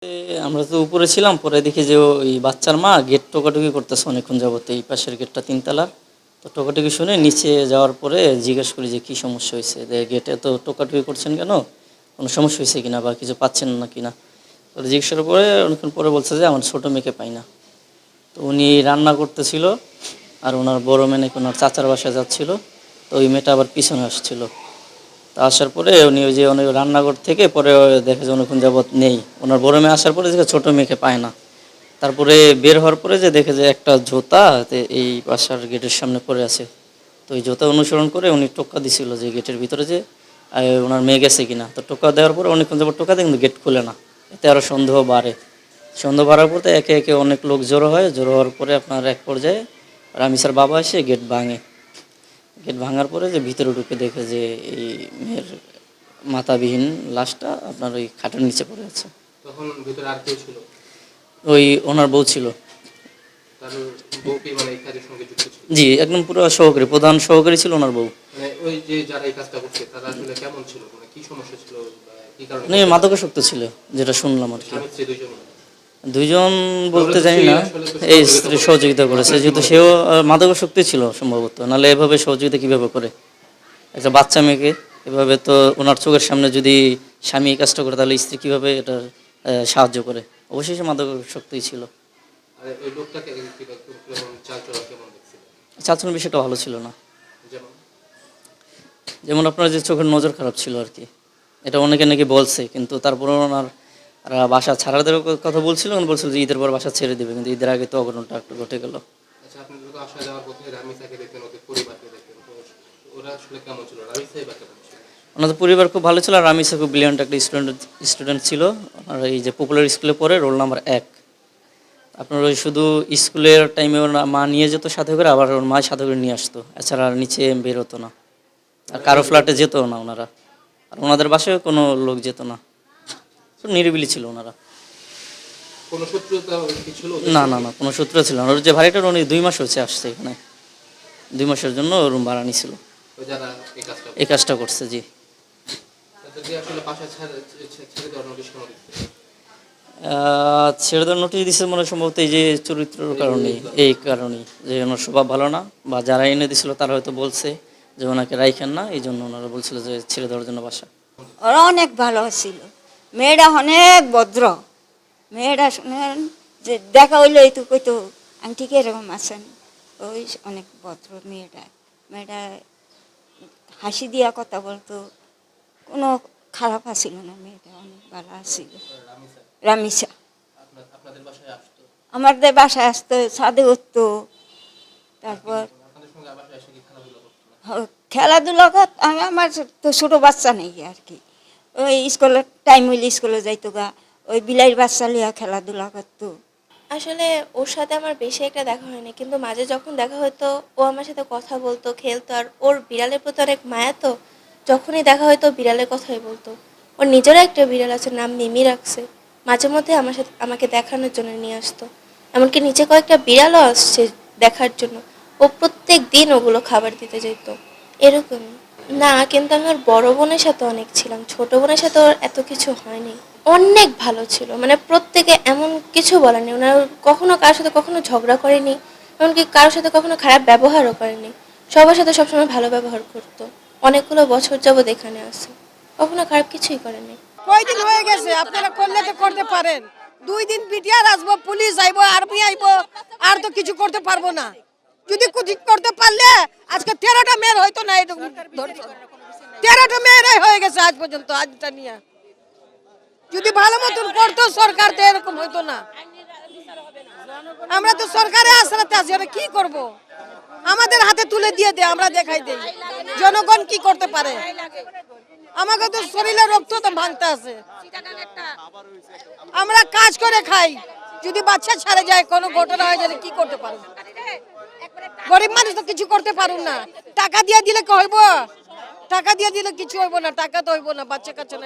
আমরা তো উপরে ছিলাম, পরে দেখি যে ওই বাচ্চার মা গেট টোকাটুকি করতেছে অনেকক্ষণ যাবত, এই পাশের গেটটা তিনতলা। তো টোকাটুকি শুনে নিচে যাওয়ার পরে জিজ্ঞেস করি যে কী সমস্যা হয়েছে, যে গেটে তো টোকাটুকি করছেন কেন, কোনো সমস্যা হয়েছে কিনা বা কিছু পাচ্ছেন না কিনা। তো জিজ্ঞেস করার পরে অনেকক্ষণ পরে বলছে যে আমার ছোটো মেয়েকে পাই না। তো উনি রান্না করতেছিল, আর ওনার বড় মেয়ে নাকি ওনার চাচার বাসায় যাচ্ছিল। তো ওই মেয়েটা আবার পিছনে আসছিল। তা আসার পরে উনি ওই যে অনেক রান্নাঘর থেকে পরে দেখে যে অনেকক্ষণ যাবৎ নেই, ওনার বড় মেয়ে আসার পরে দেখে ছোটো মেয়েকে পায় না। তারপরে বের হওয়ার পরে যে দেখে যে একটা জুতা এই বাসার গেটের সামনে পড়ে আছে। তো ওই জুতা অনুসরণ করে উনি টোক্কা দিছিল যে গেটের ভিতরে যে ওনার মেয়ে গেছে কিনা। তো টোক্কা দেওয়ার পরে অনেকক্ষণ যাবত টোক্কা দেয় কিন্তু গেট খুলে না। এতে আরও সন্দেহ বাড়ে। সন্দেহ বাড়ার পরে একে একে অনেক লোক জড়ো হয়, জড়ো হওয়ার পরে আপনার এক পর্যায়ে রামিসার বাবা এসে গেট ভাঙে। গেট ভাঙার পরে যে ভিতরে ঢুকে দেখে যে এই মেয়ের মাথাবিহীন লাশটা আপনার ওই খাটের নিচে পড়ে আছে। তখন ভিতরে আর কেউ ছিল? ওই ওনার বউ ছিল। তার বউ কি মানে এই কাজের সঙ্গে যুক্ত ছিল? জি, একদম পুরো সহকারী, প্রধান সহকারী ছিল ওনার বউ। মানে ওই যে যারা এই কাজটা করছে তারা আসলে কেমন ছিল, মানে কি সমস্যা ছিল বা কি কারণে উনি মাদকাসক্ত ছিল, যেটা শুনলাম আর কি। স্বামী স্ত্রী দুইজন? দুইজন বলতে জানি না, আসলে তো এই স্ত্রী সহযোগিতা করেছে, যেহেতু সেও মাদকাসক্তি ছিল সম্ভবত, নাহলে এভাবে সহযোগিতা কীভাবে করে একটা বাচ্চা মেয়েকে এভাবে। তো ওনার চোখের সামনে যদি স্বামী এই কাজটা করে তাহলে স্ত্রী কীভাবে এটা সাহায্য করে। অবশ্যই সে মাদকাসক্তই ছিল। আর এই লোকটাকে কেমন চালচলন কেমন দেখছিল? চাচনের বিষয়টা ভালো ছিল না। যেমন যেমন আপনার যে চোখের নজর খারাপ ছিল আর কি, এটা অনেকে নাকি বলছে, কিন্তু তারপরে ওনার বাসা ছাড়ার কথা বলছিল, বলছিল যে ঈদের পর বাসা ছেড়ে দেবে, কিন্তু ঈদের আগে তো অঘটনটা একটু ঘটে গেল। আচ্ছা, আপনি তো আসা যাওয়ার পথে রামিসাকে দেখতেন, ওদের পরিবারকে দেখতেন, তো ওরা আসলে কেমন ছিল? রামিসাই বা কেমন ছিল? ওনাদের পরিবার খুব ভালো ছিল, আর রামিসা খুব ব্রিলিয়ান্ট একটা স্টুডেন্ট ছিল। আর এই যে পপুলার স্কুলে পড়ে, রোল নাম্বার 1। আপনার ওই শুধু স্কুলের টাইমে ওর মা নিয়ে যেত সাথে করে, আবার ওর মা সাথে করে নিয়ে আসতো, এছাড়া আর নিচে বের হতো না, আর কারো ফ্ল্যাটে যেত না ওনারা। আর ওনাদের বাসায় কোনো লোক যেত না, খুব নিরিবিলি ছিল ওনারা। কোনো শত্রুতা কি ছিল? না না না, কোনো সূত্র ছিল না। ওর যে ভাড়াটা উনি 2 মাস হয়েছে আসছে এখানে, 2 মাসের জন্য রুম ভাড়া নিছিল। ওই যারা এই কাজটা করছে, জি। তাদেরকে আসলে বাসা ছেড়ে দেওয়ার নোটিশ কেন দিচ্ছে? ছেড়ে দেওয়ার নোটিশ দিচ্ছে মনে হয় সম্ভবত এই যে চরিত্রের কারণেই, এই কারণেই যে ওনার স্বভাব ভালো না, বা যারা এনে দিছিল তারা হয়তো বলছে যে ওনাকে রাইখেন না, এই জন্য ওনারা বলছিল যে ছেড়ে দেওয়ার জন্য বাসা। ওরা অনেক ভালো ছিল, মেয়েটা অনেক ভদ্র। মেয়েটা শুনেন যে দেখা হইলো এই তো কইতো আন্টি এরকম আছেন, ওই অনেক ভদ্র মেয়েটা। মেয়েটা হাসি দিয়া কথা বলতো, কোনো খারাপ আসিল না, মেয়েটা অনেক ভালো আসছিল। রামিসা আপনাদের বাসায় আসতো? আমাদের বাসায় আসতো, ছাদে উঠতো। তারপর আপনাদের সঙ্গে আবার এসে কি খেলাধুলা করতো না? খেলাধুলা আমার তো ছোটো বাচ্চা নেই আর কি, ওই স্কুলের টাইম হইলে স্কুলে যাইতো গা, ওই বিলাই বাচ্চা লিয়া খেলাধুলা করতো। আসলে ওর সাথে আমার বেশি একটা দেখা হয়নি, কিন্তু মাঝে যখন দেখা হতো ও আমার সাথে কথা বলতো, খেলতো, আর ওর বিড়ালের প্রতি অনেক মায়া, তো যখনই দেখা হয়তো বিড়ালের কথাই বলতো। ওর নিজেরও একটা বিড়াল আছে, নাম মিমি রাখছে। মাঝে মধ্যে আমাকে দেখানোর জন্য নিয়ে আসতো, এমনকি নিচে কয়েকটা বিড়ালও আসছে দেখার জন্য। ও প্রত্যেক দিন ওগুলো খাবার দিতে যেত, এরকম না। কিন্তু আমি ওর বড় বোনের সাথে অনেক ছিলাম, ছোট বোনের সাথে ওর এত কিছু হয়নি। অনেক ভালো ছিল, মানে প্রত্যেকে এমন কিছু বলেনি, ওনার কখনো কারোর সাথে কখনো ঝগড়া করেনি, এমনকি কারোর সাথে কখনো খারাপ ব্যবহারও করেনি। সবার সাথে সবসময় ভালো ব্যবহার করতো। অনেকগুলো বছর যাবৎ এখানে আছে, কখনো খারাপ কিছুই করেনি। কয়দিন হয়ে গেছে, আপনারা করলে তো করতে পারেন। 2 দিন পিটিআর আসবো, পুলিশ আইবো, আর্মি আইবো, আর তো কিছু করতে পারবো না। যদি কিছু করতে পারলে আজকে 13টা মেয়ের হয়তো না, এরকম 13টা মেয়েরাই হয়ে গেছে আজ পর্যন্ত। আজটা নিয়ে যদি ভালো মতন করতো সরকার, তো এরকম হইতো না। আমরা তো সরকারে আশ্রাতে আছি, আমরা কি করব? আমাদের হাতে তুলে দিয়ে দে, আমরা দেখাই দেই জনগণ কি করতে পারে। আমাকে তো শরীরে রক্ত তো ভাঙতে আছে, আমরা কাজ করে খাই। যদি বাচ্চা ছাড়ে যায়, কোনো ঘটনা হয়ে গেলে কি করতে পারবো? গরিব মানুষ তো কিছু করতে পারুন না। টাকা দিয়ে দিলে কি হইব? টাকা দিয়ে দিলে কিছু হইব না, টাকা তো হইব না, বাচ্চা কাচ্চা নাই।